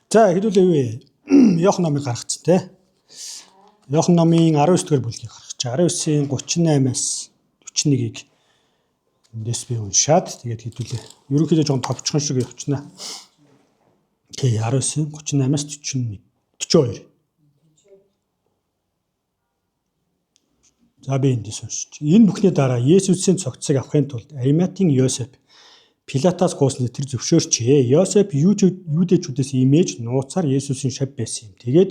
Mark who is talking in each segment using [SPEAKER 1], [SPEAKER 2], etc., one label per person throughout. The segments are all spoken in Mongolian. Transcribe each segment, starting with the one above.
[SPEAKER 1] За хэдүүлээ юу вэ? Иохан номыг гаргацсан тий. Иохан номын 19-р бүлгийг гаргач. 19-ийн 38-аас 41-ийг эндээс би уншаад тэгээд хэдүүлээ. Ерөнхийдөө жоохон товчхон шиг явчихна. Тий 19-ийн 38-аас 41 42. За би эндээс уншиж. Энэ бүхний дараа Есүсийн цогцыг авахын тулд Ариматийн Йосеф Пилатаас гуйсныг тэр зөвшөөрчээ. Йосеф юудэчүүдээс имэж нууцаар Есүсийн шав байсан юм. Тэгээд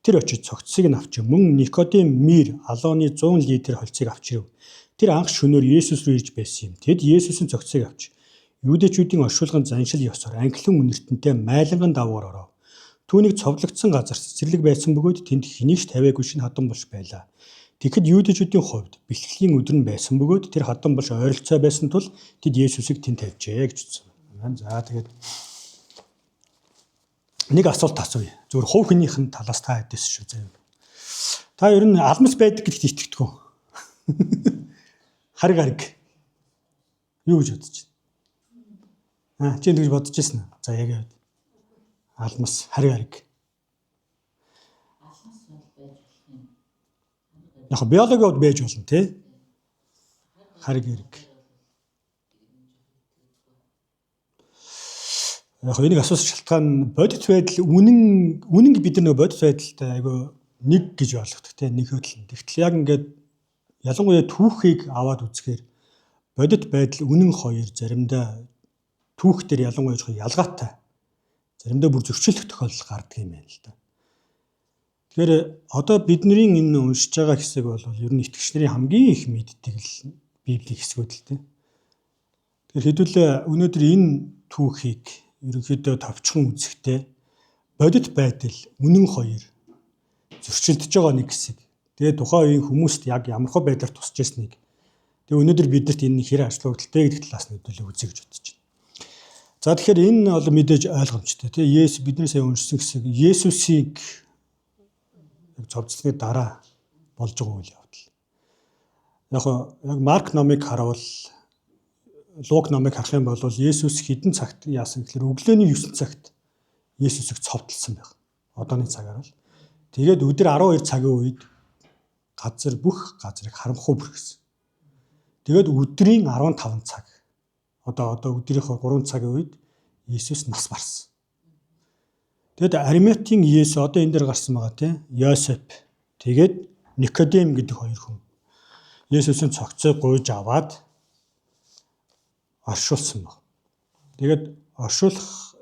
[SPEAKER 1] тэр очиж цогцыг нь авч мөн Никодим мир алооны 100 литр холцыг авч ирв. Тэр анх шөнөөр Есүс рүү ирж байсан юм. Тэд Есүсийн цогцыг авч юудэчүүдийн оршуулгын заншил ёсоор анхлан үнэртэнтэй майланган давгаар оров. Түүнийг цовдлогдсон газар цэцэрлэг байсан бөгөөд тэнд хэнийг ч тавиагүй шин хатан болж байлаа. Тэгэхэд юудэчүүдийн хувьд бэлтгэлийн өдөр нь байсан бөгөөд тэр хатан болж ойролцоо байсан тул тэд Есүсийг тэнд тавьжээ гэж үзсэн. За тэгээд нэг асуулт асууя. Зүгээр хувь хүнийхэн талаас та хэдээс шүү заяа. Та ер нь алмас байдаг гэдэгт итгэдэг үү? Хариг. Юу гэж бодож байна? Чи тэгж бодож ирсэн үү? За яг алмас хариг. Яг биологиуд байж болно тий. Хариг. Яг энийг асуусан шалтгаан бодит байдал үнэн бид нар бодит байдалтай айгүй нэг гэж ойлгодог тий. Нэг хөдөл. Тэгтэл яг ингээд ялангуяа түүхийг аваад үзэхээр бодит байдал үнэн хоёр заримдаа түүх дээр ялангуяа жоохон ялгаатай. Заримдаа бүр зөрчилдөх тохиолдол гардаг юм байна л да. Тэгэхээр одоо бидний энэ уншиж байгаа хэсэг бол ер нь итгэгч нарын хамгийн их мэддэг л Библийн хэсгүүд л дээ. Тэгэхээр хэдүүлээ өнөөдөр энэ түүхийг ерөнхийдөө товчхон үзэхдээ бодит байдал үнэн хоёр зөрчилдөж байгаа нэг хэсэг. Тэгээд тухайн үеийн хүмүүст яг ямархуу байдлаар тусч ирснийг. Тэгээд өнөөдөр биднэрт энэ хэр ажилуулталтай гэдэг талаас нь хэдүүлээ үзье гэж бодож байна. За тэгэхээр энэ бол мэдээж ойлгомжтой тийм бидний сая уншсан хэсэг Есүсийг цовдлсны дараа болж байгаа үйл явдал. Яг Марк номыг харуул, Лук номыг харах юм бол Есүс хэдэн цагт яасан гэхээр өглөөний 9 цагт Есүсийг цовдлсан байх. Одооны цагаар бол. Тэгээд өдөр 12 цагийн үед бүх газрыг харамхуу бүрхсэн. Тэгээд өдрийн 15 цаг. Одоо өдрийнхөө 3 цагийн үед Есүс нас барсан. Тэгэд Ариматийн Есүс одоо энэ дээр гарсан байгаа тийм Йосеф тэгээд Никодим гэдэг хоёр хүн Есүсийн цогцыг гуйж аваад оршуулсан баг. Тэгээд оршуулах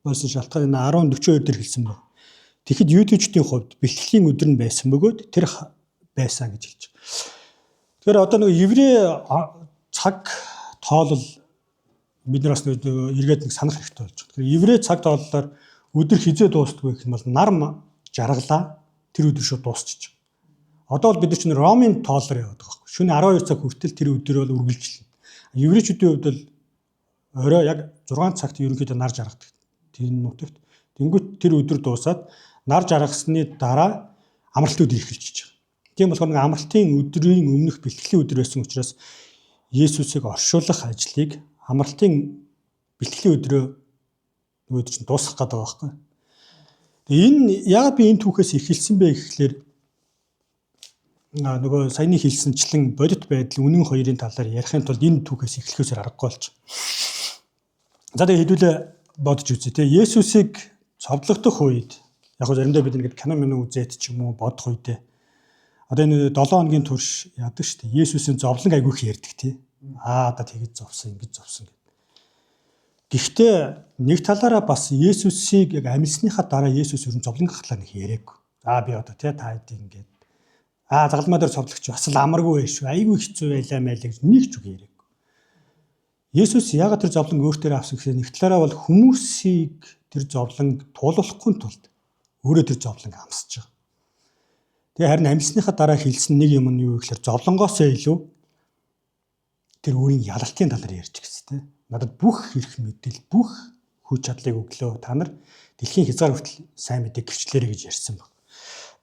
[SPEAKER 1] болсон шалтгаан нь 10:42 дээр хэлсэн баг. Тэгэхэд юудэчдийн хувьд бэлтгэлийн өдөр нь байсан бөгөөд тэр байсан гэж хэлж байгаа. Тэгэхээр одоо нэг еврей цаг тоолол бид нараас эргээд нэг санах хэрэгтэй болж байна. Тэгэхээр еврей цаг тооллоор өдөр хизээ дуустдаг гэх юм бол нар жаргалаа тэр өдөр шууд дуусчих. Одоо бол бид нар чинь Ромын тоолоор яваад байгаа байхгүй. Шөнө 12 цаг хүртэл тэр өдөр бол үргэлжилнэ. Еврейчүүдийн хувьд бол орой яг 6 цагт ерөнхийдөө нар жаргадаг. Тэр нутагт. Тэнгүүт тэр өдөр дуусаад нар жаргасны дараа амралт өдөр эхэлчихэж байгаа. Тийм болохоор нэг амралтын өдрийн өмнөх бэлтгэлийн өдөр байсан учраас Есүсийг оршуулах ажлыг амралтын бэлтгэлийн өдрөө нөгөөд чинь дуусгах гэдэг байгаа байхгүй. Тэгээ энэ яагаад би энэ түүхээс эхэлсэн бэ гэхлээр нөгөө саяны хэлсэнчлэн бодит байдал үнэн хоёрын талаар ярихын тулд энэ түүхээс эхлэхээс аргагүй болж. За тэгээ хэдүүлээ бодож үзье те. Есүсийг цовдлогдох үед яг гоо заримдаа бид ингээд кино үзээд ч юм уу бодох үедээ одоо энэ 7 хоногийн турш яадаг шүү дээ. Есүсийн зовлон айгүйх ярьдаг те. Одоо тэгэж зовсон ингэж зовсон гэдэг. Гэхдээ нэг талаараа бас Есүсийг яг амьсныхаа дараа Есүс ер нь зовлонгох талаар нэг яриаггүй. За би одоо та хэдий ингээд загалмаа дээр цовдлогч бас л амаргүй байх шүү. Айгүй хэцүү байлаа мэлээ гэж нэг ч үг яриаггүй. Есүс яагаад тэр зовлон өөртөө авсан гэхээр нэг талаараа бол хүмүүсийг тэр зовлонг туулуулахгүй тулд өөрөө тэр зовлонг амсаж байгаа. Тэгээ харин амьсныхаа дараа хэлсэн нэг юм нь юу гэхээр зовлонгоосоо илүү тэр өөрийн ялалтын талаар ярьж гисэн тийм. Надад бүх эрх мэдэл, бүх хүч чадлыг өглөө. Та нар дэлхийн хязгаар хүртэл сайн мэдээг гэрчлээрэй гэж ярьсан баг.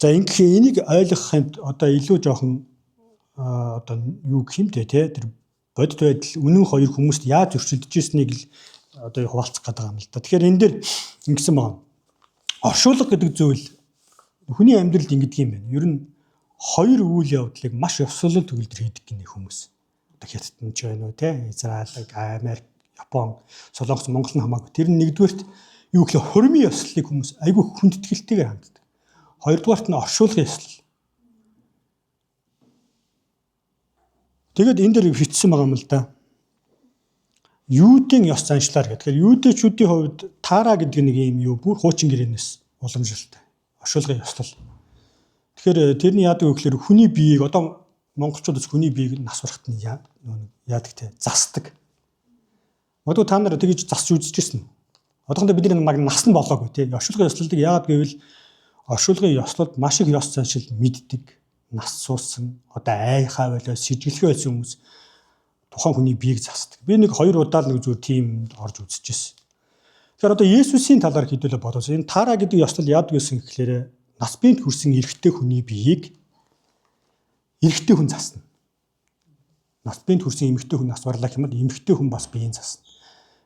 [SPEAKER 1] За ингэхээр энийг ойлгох юмд одоо илүү жоохон одоо юу гэх юм те тэр бодит байдал үнэн хоёр хүмүүст яаж зөрчилдөж ирснийг л одоо хуваалцах гэдэг юм л да. Тэгэхээр энэ дээр ингэсэн байна. Оршуулга гэдэг зүйл хүний амьдралд ингэдэг юм байна. Ер нь хоёр үйл явдлыг маш ёслол төгөлдөр хийдэг гинэ хүмүүс. Одоо Хятадч байна уу те, Израиль, Америк, Япон, Солонгос, Монгол нь хамаагүй. Тэр нь нэгдүгээрт юу гэхэл хормын ёслолыг хүмүүс айгүй хүндэтгэлтэйгээр ханддаг. Хоёрдугаарт нь оршуулгын ёслол. Тэгээд энэ дээр бичсэн байгаа юм л да. Юудын ёс заншлаар гэх. Тэгэхээр юудэчүүдийн хувьд таара гэдэг нэг юм юу бүр хуучин гэрээнээс уламжилтай. Оршуулгын ёслол. Тэгэхээр тэрний яадаг вэ гэхээр хүний биеийг одоо монголчуудаас хүний биеийг нас барахт нь яадаг те засдаг. Магадгүй та нар тэгж засч үзчихсэн. Одоохондоо бидний mag нас нь болоогүй те. Оршуулгын ёслолыг яагаад гэвэл оршуулгын ёслолд маш их ёс заншил мэддэг. Нас суусан, одоо айхаа болоо сэжиглэхээ байсан хүмүүс тухайн хүний биеийг засдаг. Би нэг 2 удаа л нэг зүгээр тийм орж үзчихсэн. Тэгэхээр одоо Есүсийн талаар хэдүүлээ бодоос энэ таара гэдэг ёслол яадаг гэсэн гэхээр нас биед хүрсэн эрэгтэй хүний биеийг эрэгтэй хүн засна. Нас биед хүрсэн эмэгтэй хүн нас барлаа гэмээр эмэгтэй хүн бас биеийг засна.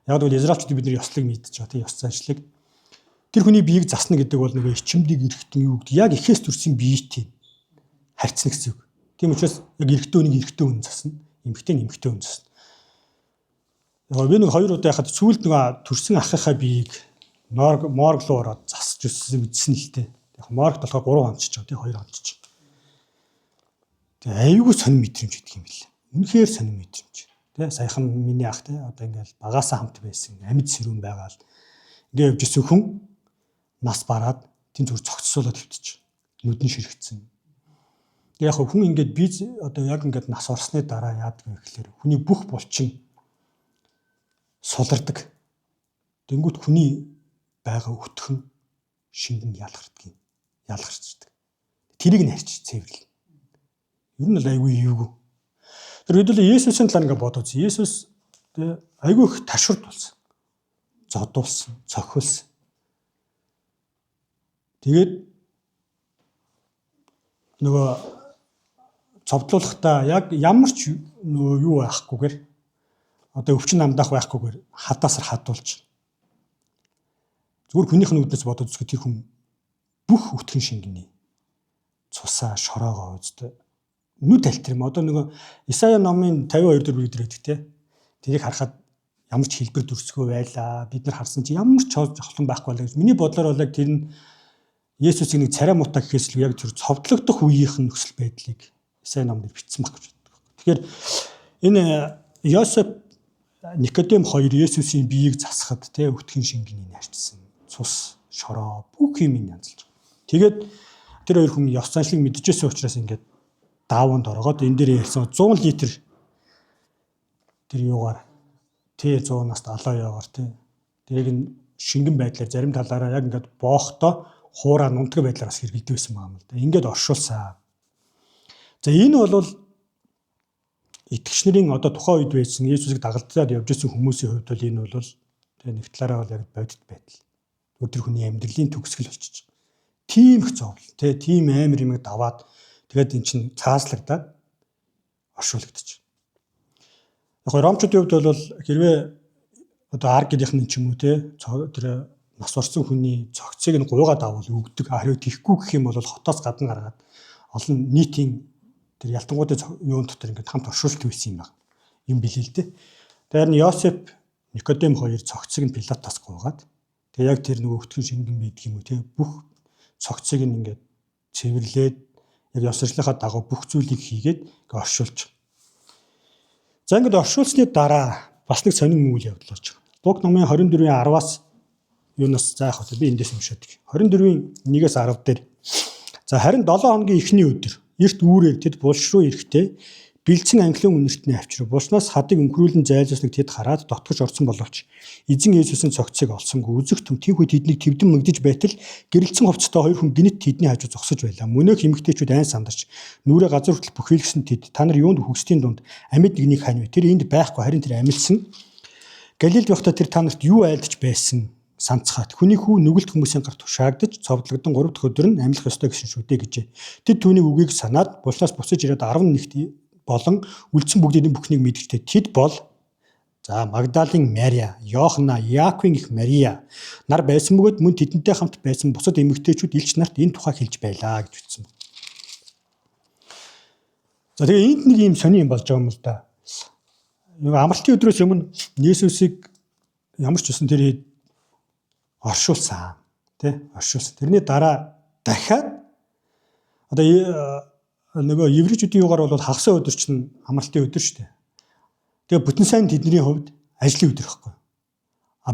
[SPEAKER 1] Яг бол израилчууд бидний ёслыг мэдчихэж байгаа тийм ёс заншлыг. Тэр хүний биеийг засна гэдэг бол нөгөө ичимдэг эрэгтэн юу гэдэг яг ихээс төрсэн биетэй харьцна гэсэн үг. Тийм учраас яг эрэгтэй хүнийг эрэгтэй хүн засна. Эмэгтэй нь эмэгтэй хүн засна. Яг би нэг 2 удаа яхад сүүлд нэг төрсэн ахыхаа биеийг морг руу ороод засч үзсэн л тээ. Яг моргт болохоор 3 онцч байгаа тийм 2 онцч. Тэгээ аюулгүй сонир мэдрэмж гэдэг юм бэл. Үнэхээр сонир мэдрэмж. Тэ саяхан миний ах тэ одоо ингээл багаасаа хамт байсан амьд сэрүүн байгаал. Ингээ явж исэн хүн нас бараад тийм зүгээр цогцсоолоод хөвтөж. Нүд нь ширхэгдсэн. Яг хүн ингээд би одоо яг ингээд нас орсны дараа яадаг вэ гэхээр хүний бүх булчин сулардаг. Тэнгүүт хүний байгаа өтгөн шингэн ялгардаг. Ялгарчдаг. Тэрийг нь харьж цэвэрлэн. Ер нь л айгүй эвгүй. Тэр хэдүүлээ Есүсийн талаар ингээд бодооч. Есүс айгүй их ташурд болсон. Зодуулсан, цохилсан. Тэгээд нөгөө цовдлуулахдаа яг ямар ч юу байхгүйгээр одоо өвчин намдаах байхгүйгээр хадаасар хадуулж зүгээр хүнийх нь үднэс бодоод үзэхэд тэр хүн бүх өтгөн шингэний цусаа шороогоо үздэг нүд альтрим одоо нөгөө Исая номын 52 дэх бүлэг дээр байдаг те тэрийг харахад ямар ч хэлбэр дүрсгүй байлаа бид нар харсан чи ямар ч жолхон байхгүй байлаа гэж миний бодлоор бол яг тэр нь Есүсийн нэг царай муутай гэхээс л яг тэр цовдлогдох үеийнх нь нөхцөл байдлыг Исая номд бичсэн баг гэж боддог. Тэгэхээр энэ Йосеф Никодем хоёр Есүсийн биеийг засахад те өтгөн шингэний нарчсан цус шороо бүх юм янзлж. Тэгээд тэр хоёр хүн ёс заншлыг мэдчихсэн учраас ингээд дааванд ороод энэ дээр ярьсан 100 литр тэр юугаар Т100-аас 70 яваар те тэрийг нь шингэн байдлаар зарим талаараа яг ингээд боохтой хуураа нунтгай байдлаар бас хэрэглэдэг байсан юм л да. Ингээд оршуулсан. За энэ бол итгэгч нарын одоо тухайн үед байсан Есүсийг дагалдаад явж исэн хүмүүсийн хувьд бол энэ бол тэгээ нэг талаараа бол яг бодит байдал. Өдөр хүний амьдралын төгсгөл болчихж байгаа. Тийм их зовлон, тийм амар юм даваад тэгээд эн чинь цаазлагдаад оршуулгдчих. Яг ромчуудын хувьд бол хэрвээ одоо ар гэрийнхэн ч юм уу тэр нас орсон хүний цогцыг нь гуйгаад авал өгдөг. Хариу тийхгүй гэх юм бол хотоос гадна гаргаад олон нийтийн тэр ялтангуудын юун дотор ингээд хамт оршуулт байсан юм байна. Юм билээ л дээ. Тэр нь Йосеф Никодем хоёр цогцыг нь Пилатоос гуйгаад тэгээ яг тэр нөгөө өтгөн шингэн байдаг юм уу бүх цогцыг нь ингээд цэвэрлээд яг ёс сурталчилгын дагуу бүх зүйлийг хийгээд ингээд оршуулж. За ингээд оршуулсны дараа бас нэг сонин үйл явдал болж байгаа. Луг номын 24-ийн 10-аас юунаас заах вэ? Би эндээс уншаад. 24-ийн 1-ээс 10 дээр. За харин 7 хоногийн эхний өдөр эрт үүрээр тэд булш руу ирэхдээ бэлдсэн англиун үнэртний авчир булснаас хадыг өнгөрүүлэн зайлуулсныг тэд хараад дотгож орсон боловч эзэн Есүсийн цогцыг олсонгүй үзэх түн тийхүү тэднийг твдэн мэгдэж байтал гэрэлцэн хувцастай хоёр хүн гинэт тэдний хажуу зогсож байлаа. Мөнөөх эмэгтэйчүүд айн сандарч нүрээ газар хүртэл бүхийлгсэн тэд та нар юунд хөгсдийн дунд амьд нэгнийг хань вэ? Тэр энд байхгүй харин тэр амилсан. Галилд явахдаа тэр та нарт юу айлдаж байсан? Санцхаад хүний хүү нүгэлт хүмүүсийн гарт тушаагдж цовдлогдсон 3 дахь өдөр нь амьлах ёстой гэсэн шүү дээ гэжээ. Тэд түүнийг үгийг санаад булснаас буцаж ирээд 11-т болон үлдсэн бүгдийн бүхнийг мэдгэжтэй тэд бол За Магдалийн Мария, Йоханна, Яаковын их Мария нар байсан бөгөөд мөн тэдэнтэй хамт байсан бусад эмэгтэйчүүд элч нарт энэ тухай хэлж байлаа гэж бичсэн. За тэгээ энд нэг юм сони юм болж байгаа юм л да. Нэг амралтын өдрөөс өмнө Есүсийг ямар ч үсэн тэр оршуулсан. Оршуулсан. Тэрний дараа дахиад одоо нөгөө еврейчүүдийн югаар бол хагас өдөр чинь амралтын өдөр шүү дээ. Тэгээ бүтэн сайн тэдний хувьд ажлын өдөр байхгүй.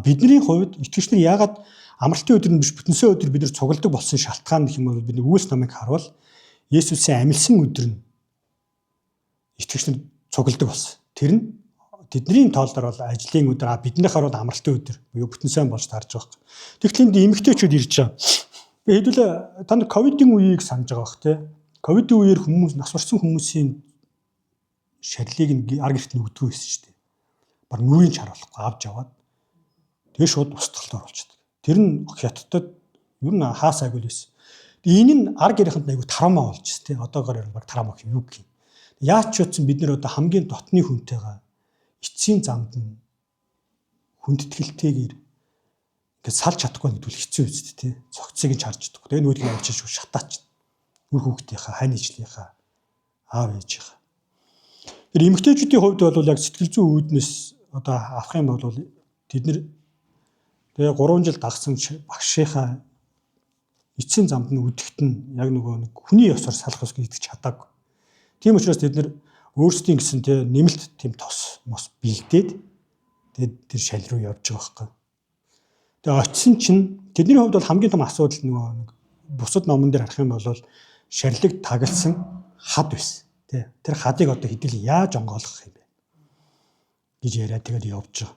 [SPEAKER 1] Бидний хувьд итгэгч нар яагаад амралтын өдөр нь биш бүтэн сайн өдөр бид нар цугладаг болсон шалтгаан гэх юм бол бидний Үлс номыг харуул Есүсийн амилсан өдөр нь итгэгч нар цугладаг болсон. Тэр нь тэдний тоолдор бол ажлын өдөр, биднийхээ бол амралтын өдөр буюу бүтэн сайн болж таарж байгаа. Тэгэхдээ энд эмэгтэйчүүд ирж байгаа. Би хэдүүлээ та нар ковидын үеийг санаж байгаа бох тий. Ковидын үеэр хүмүүс нас барсан хүмүүсийн шарилыг нь ар гэрт нүгдгөө байсан шүү дээ. Баг нүрийн чаруулахгүй авч яваад тэгээ шууд устгалт оруулчихдаг. Тэр нь хятадд ер нь хаасаагүй л байсан. Энэ нь ар гэрийнхэнд айгүй тарамаа болж тий. Одоогоор баг тарамаа юм юу гэх юм. Яаж ч утсан бид нар одоо хамгийн дотны хүнтэйгээ эцсийн замд нь хүндэтгэлтэйгээр ингээд салж чадахгүй гэдүүл хэцүү үст тий. Цогцыг нь харж чадахгүй. Тэгээ нүдгийг авчиж шатаач. Үр хүүхдийнхаа, хань ижлийнхаа, аав ээжийнхаа. Тэр эмэгтэйчүүдийн хувьд бол яг сэтгэл зүйн үүднээс одоо авах юм бол тэд нэр тэгээ 3 жил дагсан багшийнхаа эцсийн замд нь үдэхт нь яг нөгөө хүний ёсоор салах ус гэдэг чадаагүй. Тийм учраас тэд нэр өөрсдийн гэсэн тий нэмэлт тийм тос мос бэлдээд тэгээд тэр шал руу явж байгаа байхгүй. Тэгээд очисон чинь тэдний хувьд бол хамгийн том асуудал нөгөө бусад номон дээр харах юм бол шарлаг тагалсан хад байсан. Тий тэр хадыг одоо хэдэл яаж онгойлгох юм бэ гэж яриад тэгээд явж байгаа.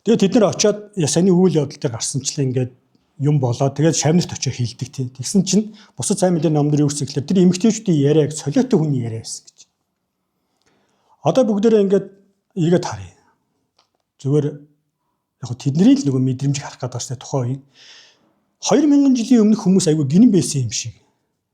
[SPEAKER 1] Тэгээд тэд нар очиод саяны үйл явдал дээр гарсанчлаа ингээд юм болоо тэгээд шавнарт очиж хилдэг тий. Тэгсэн чинь бусад сайн мэдээ номдэр юу гэсэн гэхээр тэр эмэгтэйчүүдийн яриаг солиотой хүний яриа байсан гэж. Одоо бүгдээрээ ингээд ийгээд харъя. Зүгээр яг тэдний л нөгөө мэдрэмж харах гэдэг нь тухайн үеийн 2000 жилийн өмнөх хүмүүс айгүй гинэн байсан юм шиг.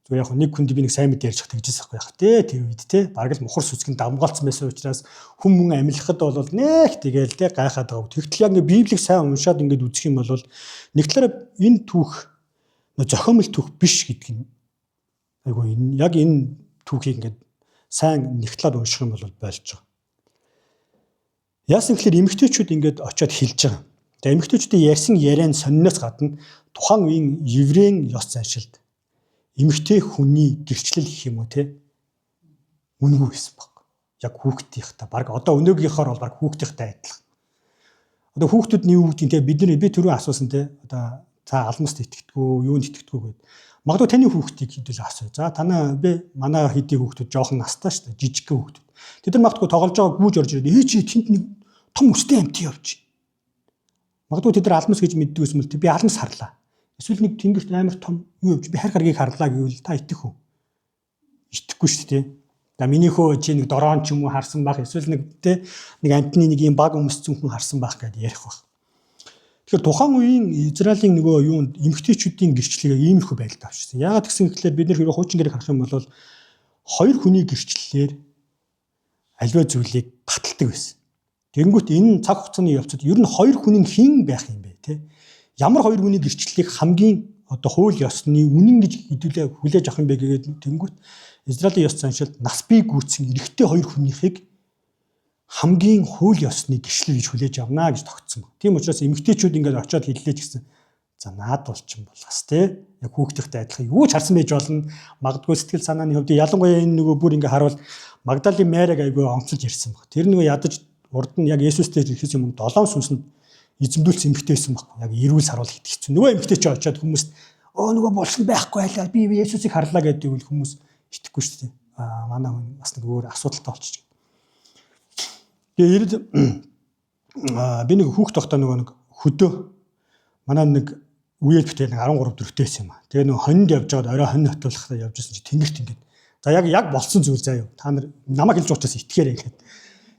[SPEAKER 1] Зүгээр яг нэг хүнд би нэг сайн мэдээ ярьж хат гэжсэн байхгүй яг тий тэр үед тий бараг л мухар сүцгэн дамгаалцсан байсан учраас хүн амилахад бол нэх тэгээл тий гайхаад байгаа. Тэгтэл яг ингээд библийг сайн уншаад ингээд үзэх юм бол нэг талаараа энэ түүх зохиомл түүх биш гэдэг нь айгүй яг энэ түүхийг ингээд сайн нэг талаар унших юм бол болж байгаа. Яасан гэхээр эмэгтэйчүүд ингээд очиод хэлж байгаа. Тэгээ эмэгтэйчүүдийн ярьсан яриан сонноос гадна тухайн үеийн еврейн ёс заншилд эмэгтэй хүний гэрчлэл гэх юм уу те үнгүй байсан баг. Яг хүүхдийнхтэй баг одоо өнөөгийнхоор бол баг хүүхдийнхтэй адилхан. Одоо хүүхдүүд нь юу гэдгийг те би түрүү асуусан те одоо за алмаст итгэдэггүй юунд итгэдэггүй гэд. Магадгүй таны хүүхдийг хэдүүл асуу. За танаа би манай хэдий хүүхдүүд жоохон настай шүү дээ жижиг хүүхдүүд. Тэд нар магадгүй тоглож байгаа гүүж орж ирээд ээжи тэнд нэг том өстэй амт явж. Магадгүй тэд нар алмас гэж мэддэг юм л би алмас харлаа. Эсвэл нэг тэнгэрт амар том юу явж би хайр гаргийг харлаа гэвэл та итгэх үү? Итгэхгүй шүү дээ. За минийхөө чи нэг дорон ч юм уу харсан байх эсвэл нэг те нэг амтны нэг юм баг өмссөн хүн харсан байх гэдээ ярих баг. Тэгэхээр тухайн үеийн Израилийн нөгөө юунд эмэгтэйчүүдийн гэрчлэлийг иймэрхүү байдалд авчихсан. Яагаад гэсэн гэхээр бид нэр хэрэг хуучин гэрэг харах юм бол хоёр хүний гэрчлэлээр аливаа зүйлийг баталдаг байсан. Тэнгүүт энэ цаг хугацааны явцад ер нь хоёр хүний хэн байх юм бэ те? Ямар хоёр хүний гэрчлэлийг хамгийн одоо хууль ёсны үнэн гэж хэдүүлээ хүлээж авах юм бэ гэдэг тэнгүүт Израилийн ёс заншилд нас бий гүйцэн эрэгтэй хоёр хүнийхийг хамгийн хууль ёсны гэрчлэл гэж хүлээж авна гэж тогтсон. Тийм учраас эмэгтэйчүүд ингээд очиод хэллээ ч гэсэн за наад болчин болгоос те яг хүүхдийнхтэй адилхан юу ч харсан байж болно. Магадгүй сэтгэл санааны хувьд ялангуяа энэ нөгөө бүр ингээд харуул Магдалийн Марийг айгүй онцолж ярьсан баг. Тэр нөгөө ядаж урд нь яг Есүстэй ирэхээс өмнө 7 сүнсэнд эзэмдүүлсэн эмэгтэй байсан баг. Яг эрүүл саруул итгэсэн. Нөгөө эмэгтэй ч очиод хүмүүс нөгөө болсон байхгүй байлаа. Би Есүсийг харлаа гэдэг үл хүмүүс итгэхгүй шүү дээ. Манай хүн бас нэг өөр асуудалтай болчих. Тэгээд би нэг хүүхд тогтоо нөгөө нэг хөдөө манай нэг үеэл битээ нэг 13 дөрөвтэй байсан юм аа. Тэгээ нөгөө хонинд явж байгаад орой хонь хотуулахтаа явж байсан чи тэнгэрт ингээд. За яг болсон зүйл заяа. Та нар намайг хэлж уучаас итгэхээрэй гэхэд.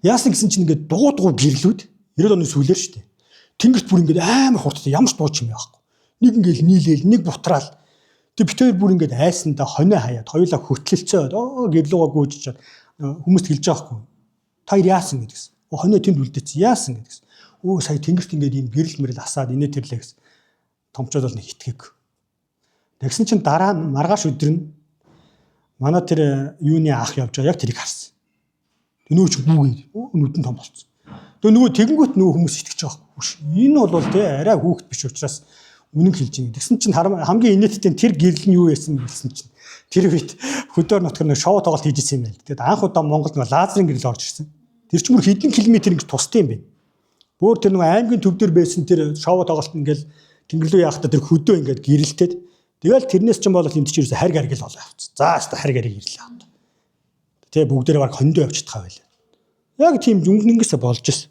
[SPEAKER 1] Яасан гэсэн чинь ингээд дуу гэрлүүд 90 оны сүүлээр шүү дээ. Тэнгэрт бүр ингээд амар хурдтай ямар ч дууч юм яахгүй. Нэг ингээд нийлээл нэг бутраал. Тэгээ битээр бүр ингээд айсандаа хонио хаяад хоёулаа хөтлөлцөөд гэрлүүгээ гүйжиж чад хүмүүст хэлж байгаа хгүй. Та яасан гэдгсэн. Хоньо тэнд үлдээсэн. Яасан гэдэгс. Өө сая тэнгэрт ингээд ийм гэрэл мэрэл асаад инээ тэрлээ гэсэн. Томчууд бол нэг итгээг. Тэгсэн чинь дараа нь маргааш өдөр нь манай тэр юуны ах явж байгаа яг тэрийг харсан. Нөгөө ч гүүгээ нүдэн том болцсон. Тэгээ нөгөө тэгэнгүүт нөгөө хүмүүс итгэж байгаа байхгүй. Энэ бол тэ арай хүүхэд биш учраас үнэн хэлж байгаа. Тэгсэн чинь хамгийн инээдтэй тэр гэрэл нь юу байсан гэсэн чинь тэр үед хөдөр нутгаар нэг шоу тоглолт хийжсэн юм байна. Тэгээд анх удаа Монголд нэг лазерын гэрэл орж ирсэн. Тэр чинь бүр хэдэн километр ингэж тустай юм бэ. Бүр тэр нөгөө аймгийн төв дээр байсан тэр шоу тоглолт ингээл тэнгэрлүү яахта тэр хөдөө ингээд гэрэлтээд тэгэл тэрнээс ч юм бол энд чинь хариг хариг л болоо явцсан. За хаста хариг хариг ирлээ авт. Тэ бүгдээрээ баг хондоо явчихтгаа байлаа. Яг тийм өнгөнгөөсөө болж ирсэн.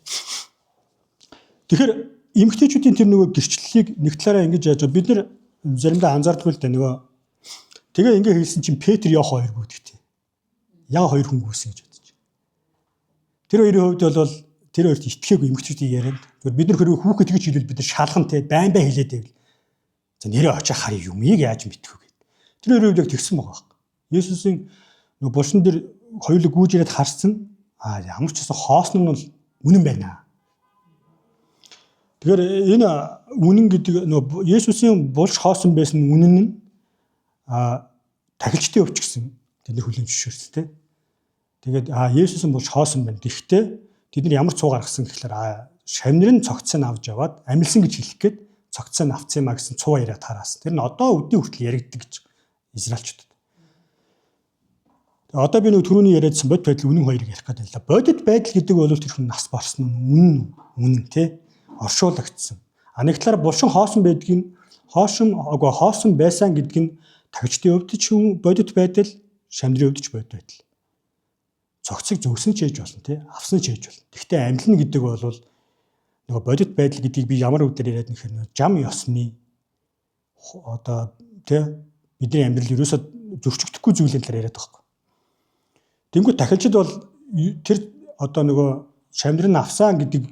[SPEAKER 1] Тэгэхээр эмгтээчүүдийн тэр нөгөө гэрчлэлийг нэг талаараа ингэж яаж бид нар заримдаа анзаардгүй л да нөгөө тэгээ ингэ хэлсэн чинь Петр Иох хоёр гүдэгтэй. Яг хоёр хүн гүйсэн гэж бодож байна. Тэр хоёрын хувьд бол тэр хоёрт итгээгүй эмгтээчүүдийн ярианд бид нар хөрөө хүүхэд гэж хэлвэл бид нар шалхан те байн бай хэлээд байвал за нэрээ очоо харъя юмыг яаж мэдэх вэ гэд. Тэр хоёрын хувьд яг тэгсэн байгаа байхгүй. Есүсийн нөгөө булшин дээр хоёулаа гүйж ирээд харсан. Ямар ч гэсэн хоосон нь бол үнэн байна. Тэгэхээр энэ үнэн гэдэг нөгөө Есүсийн булш хоосон байсан үнэн нь тахилчдын өвч гэсэн тэдний хүлээн зөвшөөрсөн. Тэгээд Есүсийн булш хоосон байна. Гэхдээ тэд нар ямар цуу гаргасан гэхээр шавнырын цогцыг авч яваад амилсан гэж хэлэх гээд цогцыг авцсан юмаа гэсэн цуу яриа тараасан. Тэр нь одоо өдний хүртэл яригддаг гэж Израильчуудад. Одоо би нэг түрүүний яриадсан бодит байдал үнэн хоёрыг ярих гэдэг л да. Бодит байдал гэдэг бол тэр хүн нас барсан нь үнэн тий оршуулгдсан. Нэг талаар булшин хоосон байдгийг хоосон байсан гэдг нь тагчдын өвдөж бодит байдал, шамдрын өвдөж бодит байдал. Цогцыг зөвсөн ч хийж болно тий авсан ч хийж болно. Гэхдээ амилна гэдэг бол нөгөө бодит байдал гэдгийг би ямар үгээр яриад нэхэр жам ёсны одоо тий бидний амьдрал ерөөсөө зөрчигдөхгүй зүйлэн талаар яриад байгаа. Тэнгүү тахилчид бол тэр одоо нөгөө шамдрын авсан гэдэг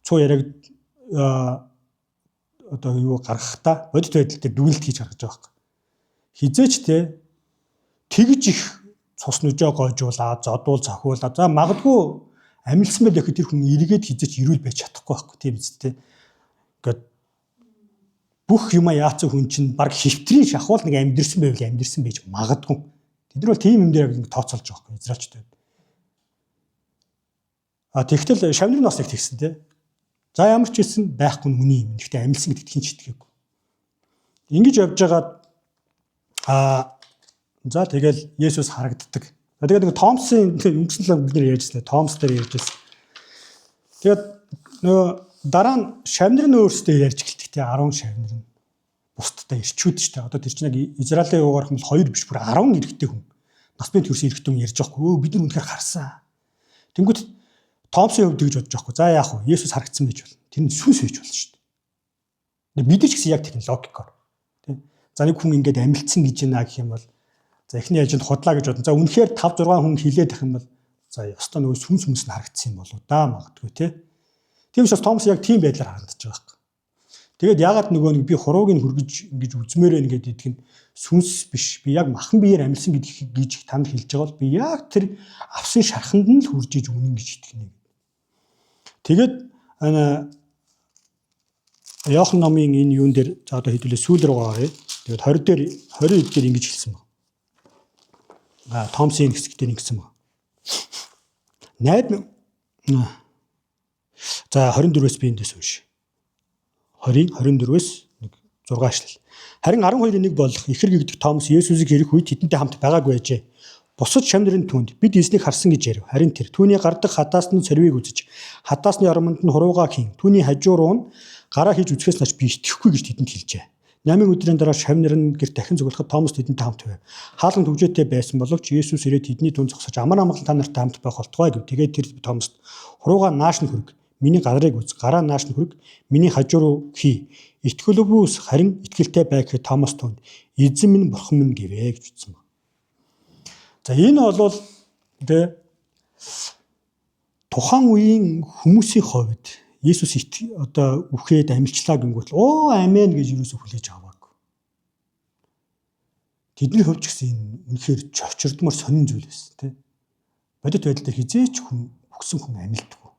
[SPEAKER 1] цуу яриаг одоо юу гаргахтаа бодит байдал дээр дүгнэлт хийж гаргаж байгаа юм. Хизээч те тэгж их цус нүжээ гойжуулаад зодуул цохиулаад за магадгүй амилсан байх гэхэд тэр хүн эргээд хизээч ирүүл байж чадахгүй байхгүй тийм биз дээ. Ингээд бүх юма яатсан хүн чинь баг хөвтрийн шахуул нэг амьдэрсэн байвал амьдэрсэн байж магадгүй. Тэд нар бол тийм юм дээр тооцоолж байгаа байхгүй израильчууд. Тэгтэл шавнырын нас их тэгсэн тий. За ямар ч хэлсэн байхгүй нь үний юм. Гэхдээ амилсан гэдэгт хин ч итгээгүй. Ингэж явж байгаад за тэгэл Есүс харагддаг. Тэгээд нэг Томсын өнгөрсөн л бид нэр ярьжсэн. Томс дээр ярьжсэн. Тэгээд нөгөө дараа нь шавнырын өөрсдөө ярьж гэлдэг тий 10 шавныр нь. Бусдтай ирчүүд ч тий. Одоо тэр чинь яг Израилийн угаарх юм бол 2 биш бүр 10 эрэгтэй хүн. Нас бий төрсөн эрэгтэй хүн ярьж байгаа хгүй. Бид нар үнэхээр харсан. Тэнгүүт Томсын хувьд гэж бодож байгаа хгүй. За яах вэ? Есүс харагдсан байж болно. Тэр нь сүнс байж болно шүү дээ. Бид нар ч гэсэн яг техник логикоор тий. За нэг хүн ингээд амилцсан гэж байна гэх юм бол за эхний ажилд худлаа гэж бодно. За үнэхээр 5 6 хүн хилээд ах юм бол за ёстой нөгөө сүнс нь харагдсан юм болоо да магадгүй тий. Тийм учраас Томс яг тийм байдлаар харагдаж байгаа хгүй. Тэгээд яагаад нөгөө нэг би хурууг нь хүргэж ингэж үзмээр байна гэдэг нь сүнс биш. Би яг махан биеэр амилсан гэдгийг гэж танд хэлж байгаа бол би яг тэр авсан шарханд нь л хүрж иж үнэн гэж итгэнэ. Тэгээд Иохан номын энэ юун дээр за одоо хэдүүлээ сүүл рүү гараа. Тэгээд 20 дээр ингэж хэлсэн байна. Томсын хэсэг дээр ингэсэн байна. За 24-өөс би эндээс унш. 24-өөс 6 ашлал. Харин 12-ийн нэг болох ихэр гэгдэх Томс Есүсийг хэрэх үед тэдэнтэй хамт байгаагүй байжээ. Бусад шамнырын түнд бид эзнийг харсан гэж ярив. Харин тэр түүний гардаг хадаас нь цорвийг үзэж хадаасны оромонд нь хуруугаа хийн. Түүний хажуу руу нь гараа хийж үзэхээс нач би итгэхгүй гэж тэдэнд хэлжээ. 8 өдрийн дараа шавнырын гэр дахин зөвлөхөд Томс тэдэнтэй хамт байв. Хаалган төвжээтэй байсан боловч Есүс ирээд тэдний дунд зогсож амар амгалан та нартай хамт байх болтугай гэв. Тэгээд тэр Томст хуруугаа нааш нь хүрг. Миний гарыг үз. Гараа нааш нь хүрг. Миний хажуу руу хий. Итгэлгүй харин итгэлтэй байх гэхэд Томас түнд эзэн минь бурхан минь гэвэ гэж ütсэн байна. За энэ бол тухайн үеийн хүмүүсийн хувьд Есүс одоо үхээд амилчлаа гингүүт амен гэж юусоо хүлээж аваагүй. Тэдний хувьд ч гэсэн энэ үнэхээр чочирдмор сонин зүйл байсан тийм. Бодит байдал дээр хизээч хүн өгсөн хүн амилдаггүй.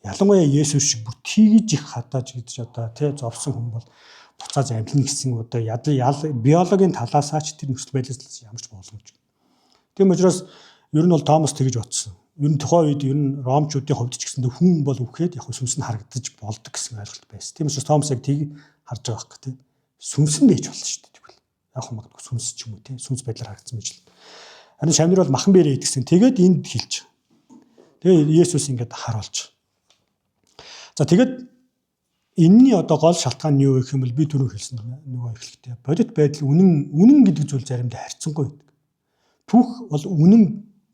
[SPEAKER 1] ялангуяа Есүс шиг бүр тийж их хадаж гэж одоо тий зовсон хүн бол буцааж амьлна гэсэн одоо биологийн талаасаа ч тэр нөхцөл байдлаас ямар ч боломжгүй. Тийм учраас ер нь бол Томас тэгж бодсон. Ер нь тухайн үед ер нь ромчуудын хувьд ч гэсэндээ хүн бол үхээд яг сүнс нь харагдаж болдог гэсэн ойлголт байсан. Тийм учраас Томас яг тийг харж байгаа хэрэг тий. Сүнс нь байж болно шүү дээ тэгвэл. Яг магадгүй сүнс ч юм уу тий. Сүнс байдлаар харагдсан байж л. Харин шамнэр бол махан бэрээ идсэн. Тэгээд энд хэлж. Тэгээ Есүс ингээд харуулж. За тэгээд энэний одоо гол шалтгаан нь юу гэх юм бол би түрүү хэлсэн нөгөө эхлэхдээ бодит байдал үнэн гэдэг зүйл заримдаа харьцангуй байдаг. Түүх бол үнэн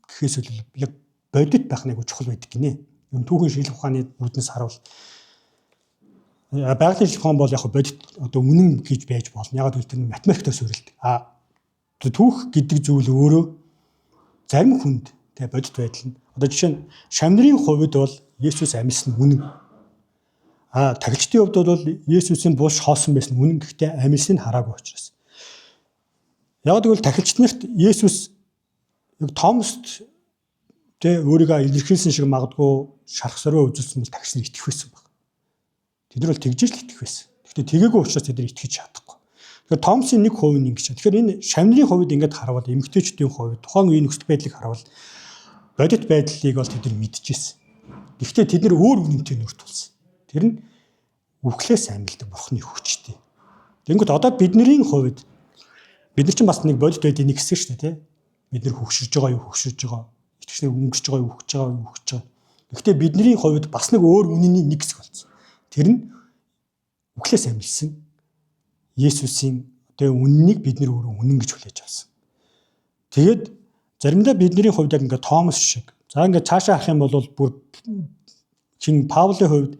[SPEAKER 1] гэхээс илүү яг бодит байх нэг чухал байдаг гинэ. Юу түүхийн шинжлэх ухааны үүднээс харуул. Байгалийн шинжлэх ухаан бол яг бодит одоо үнэн гэж байж болно. Яг л тэр математиктай суурилдаг. Түүх гэдэг зүйл өөрөө зарим хүнд тэ бодит байдал нь одоо жишээ нь шамнырын хувьд бол Есүс амьсан үнэн. Тагилчдын хувьд бол Есүсийн булш хоосон байсан үнэн гэхдээ амьсыг хараагүй учраас. Яг тэгвэл тахилч нарт Есүс яг Томост тэ өөрийгөө илэрхийлсэн шиг магадгүй шарх сорвоо үзүүлсэн бол тагилч нар итгэх байсан баг. Тэд нар бол тэгж л итгэх байсан. Гэхдээ тэгээгүй учраас тэд нар итгэж чадахгүй. Тэгэхээр Томсын нэг хувь нь ингэж. Тэгэхээр энэ шамнырын хувьд ингээд харавал эмгтээчдийн хувьд тухайн үеийн нөхцөл байдлыг харавал бодит байдлыг бол тэд нар мэдчихсэн. Гэхдээ тэд нар өөр үнэнтэй нүрт тулсан. Тэр нь үхлээс амьддаг бурхны хүчтэй. Тэнгүүд одоо бидний хувьд бид нар чинь бас нэг бодит байдлын нэг хэсэг шүү дээ, тий? Бид нар хөгшиж байгаа юу, хөгшиж байгаа. Итгэжнээ өнгөрч байгаа юу, хөгж байгаа юу, хөгж байгаа. Гэхдээ бидний хувьд бас нэг өөр үнэний нэг хэсэг болсон. Тэр нь үхлээс амьдсан Есүсийн одоо үннийг бид нар өөрөө үнэн гэж хүлээж авсан. Тэгээд заримдаа бидний хувьд яг ингээд Томас шиг. За ингээд цаашаа харах юм бол бүр чин Паулийн хувьд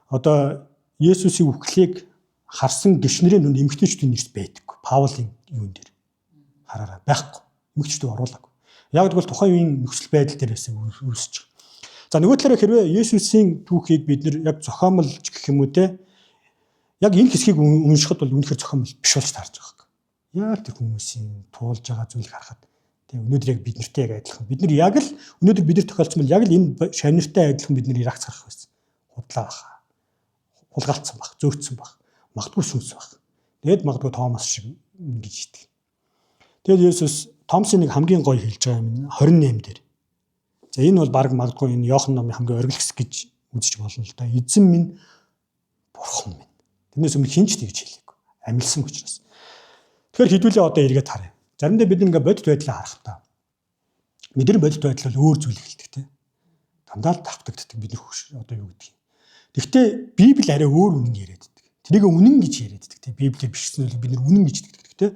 [SPEAKER 1] одоо Есүсийн үхлийг харсан гишнэрийн нүн эмгтээчдийн нэрс байдаг. Паулийн юун дээр хараараа байхгүй. Эмгтээчдүүд оруулаагүй. Яг тэгвэл тухайн үеийн нөхцөл байдал дээрээс үүсэж байгаа. За нөгөө талаараа хэрвээ Есүсийн түүхийг бид нар яг зохиомлж гэх юм уу те яг энэ хэсгийг уншихад бол үнэхээр зохиомл биш болж таарч байгаа юм. Яг тэр хүмүүсийн туулж байгаа зүйлийг харахад те өнөөдөр яг бид нартай яг адилхан. Бид нар яг л өнөөдөр бид нар тохиолдсон бол яг л энэ шавнартай адилхан бид нар ирах зарах байсан. Худлаа баха. Хулгайлцсан баг, зөөцсөн баг. Магадгүй сүнс баг. Тэгэд магадгүй Томас шиг ингэж итг. Тэгэд Есүс Томсын нэг хамгийн гоё хэлж байгаа юм 28 дээр. За энэ бол баг магадгүй энэ Иохан номын хамгийн оргил хэсэг гэж үзэж болно л да. Эзэн минь бурхан минь. Тэрнээс өмнө хинч тэгж хэлээгүй. Амилсан учраас. Тэгэхээр хэдүүлээ одоо эргээд харъя. Заримдаа бид ингээ бодит байдлаа харахтаа бидний бодит байдал бол өөр зүйл хэлдэг те. Дандаа л давтагддаг бид нар хөөш одоо юу гэдэг юм. Гэхдээ Библи арай өөр үнэн яриад байдаг. Тэрийг үнэн гэж яриад байдаг те. Библиэр бичсэн зүйлийг бид нар үнэн гэж хэлдэг. Гэхдээ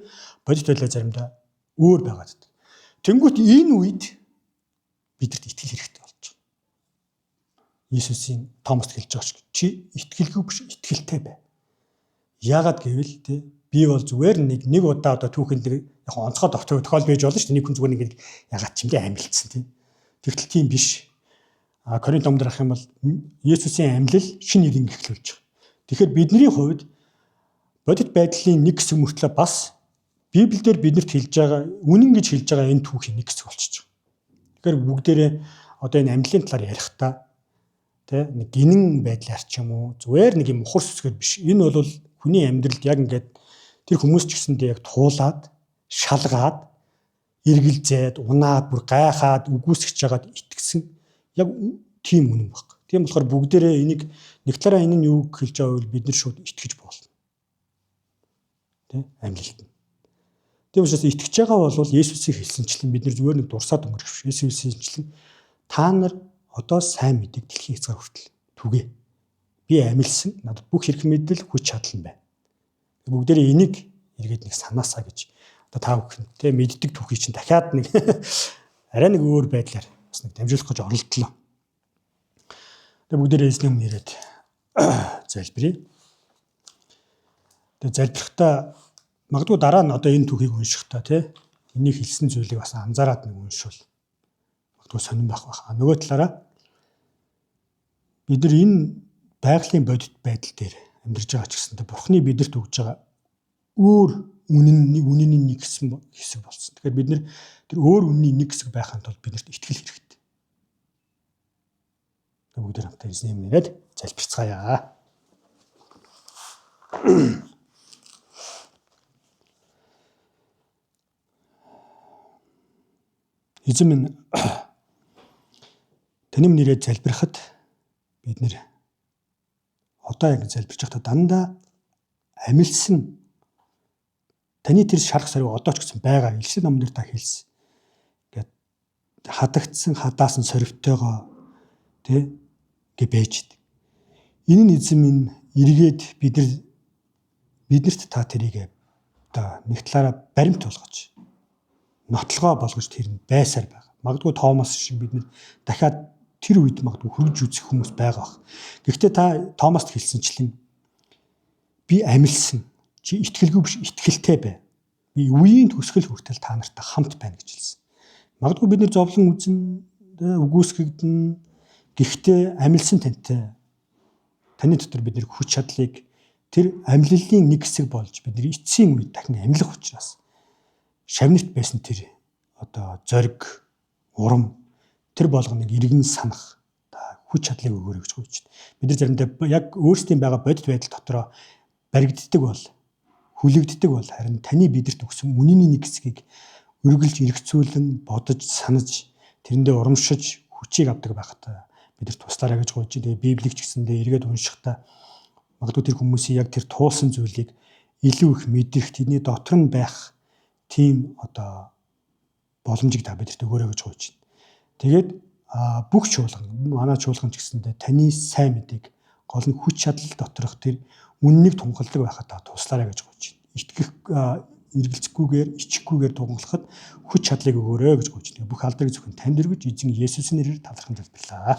[SPEAKER 1] бодит байдлаа заримдаа өөр байгаад байдаг. Тэнгүүт энэ үед бидэрт итгэл хэрэгтэй болж байгаа. Иесусийн Томост хэлж байгаа шиг чи итгэлгүй биш итгэлтэй бай. Яагаад гэвэл те би бол зүгээр нэг удаа одоо түүхэнд яг онцгой тохиол байж болно шүү дээ. Нэг хүн зүгээр нэг ягаад ч юм дэ амилцсан тийм. Тэгтэл тийм биш. Коринт номдэр ах юм бол Иесусийн амьлал шинэ нэрийг эхлүүлж байгаа. Тэгэхээр бидний хувьд бодит байдлын нэг хэсэг мөртлөө бас Библиэлд биднэрт хэлж байгаа үнэн гэж хэлж байгаа энэ түүхийн нэг хэсэг болчихж байгаа. Тэгэхээр бүгдээрээ одоо энэ амьлалын талаар ярихдаа тэ нэг гинэн байдлаар ч юм уу зүгээр нэг юм ухар сүсгээр биш. Энэ бол хүний амьдралд яг ингээд тэр хүмүүс ч гэсэндээ яг туулаад, шалгаад, эргэлзээд, унаад, бүр гайхаад, үгүйсгэж жагаад итгэсэн яг тийм үнэн баг. Тийм болохоор бүгдээрээ энийг нэг талаараа энэ нь юу хэлж байгаа вэ? Бид нар шууд итгэж болно. Тэ амьлалд. Тийм учраас итгэж байгаа бол Есүсийг хэлсэнчлэн бид нар зүгээр нэг дурсаад өнгөрөх биш. Есүсийг хэлсэнчлэн та нар одоо сайн мэдээг дэлхийн хязгаар хүртэл түгээ. Би амилсан. Надад бүх хэрэг мэдэл хүч чадал байна. Бүгдээрээ энийг эргээд нэг санаасаа гэж одоо та бүхэнтэй мэддэг түүхий чинь дахиад нэг арай нэг өөр байдлаар бас нэг дамжуулах гэж оролдлоо. Тэгээ бүгдээрээ эзний өмнө ирээд залбирая. Тэгээ залбирахдаа магадгүй дараа нь одоо энэ түүхийг уншихдаа тий энийг хэлсэн зүйлийг бас анзаараад нэг уншвал магадгүй сонирн байх байна. Нөгөө талаараа бид нар энэ байгалийн бодит байдал дээр амьдарч байгаа ч гэсэндээ Бурхны бидэнд өгж байгаа өөр үнэний нэг хэсэг болсон. Тэгэхээр бид нар тэр өөр үнэний нэг хэсэг байхын тулд биднэрт итгэл хэрэгтэй. бүгд хамтдаа эзний нэрээр залбирцгаая. Эзэн минь таны нэрээр залбирахад бид нэр одоо яг залбирч байхдаа дандаа амилсан таны тэр шарах сарыг одоо ч гэсэн байгаа элсэн номнэр та хэлсэн. Ингээд хадагдсан хадаасан сорвтойгоо гэ байж дээ. Энэ нь эзэн минь эргээд биднэрт та тэрийг одоо нэг талаараа баримт болгож нотлогоо болгож тэр нь байсаар байгаа. Магадгүй Томас шиг бид нэр дахиад тэр үед магадгүй хөргөж үзэх хүмүүс байгаа бах. Гэхдээ та Томаст хэлсэнчлэн би амилсан. Чи итгэлгүй биш, итгэлтэй бай. Би үеийн төгсгөл хүртэл та нартай хамт байна гэж хэлсэн. Магадгүй бид нэр зовлон үзэн үгүйсгэгдэн гэхдээ амилсан тантай таны дотор бид нэр хүч чадлыг тэр амлилын нэг хэсэг болж бид нэр эцсийн үед дахин амлах учраас шавнагт байсан тэр одоо зориг, урам тэр болгоныг иргэн санах хүч чадлыг өгөөрэй гэж хэлж байна. Бид нар заримдаа яг өөрсдийн байгаа бодит байдал дотроо баригддаг бол, хүлэгддэг бол харин таны бидэрт өгсөн үнэний нэг хэсгийг өргөлж эргцүүлэн бодож, санаж, тэрэндээ урамшиж, хүчийг авдаг байхад бид нар туслаарай гэж хэлж байна. Библийг ч гэсэндээ эргээд уншихдаа магадгүй тэр хүмүүсийн яг тэр туулсан зүйлийг илүү их мэдрэх, тэрний дотор нь байх тийм одоо боломжийг та бидэрт өгөөрэй гэж хэлж байна. Тэгээд бүх чуулган, манай чуулган ч гэсэндээ таны сайн мэдээг гол нь хүч чадал доторх тэр үннийг тунгалдаг байхад та туслаарай гэж хэлж байна. Итгэх эргэлзэхгүйгээр, ичихгүйгээр тунгалахад хүч чадлыг өгөөрэй гэж хэлж байна. Бүх алдрыг зөвхөн танд өргөж эзэн Есүсийн нэрээр талархан залбирлаа.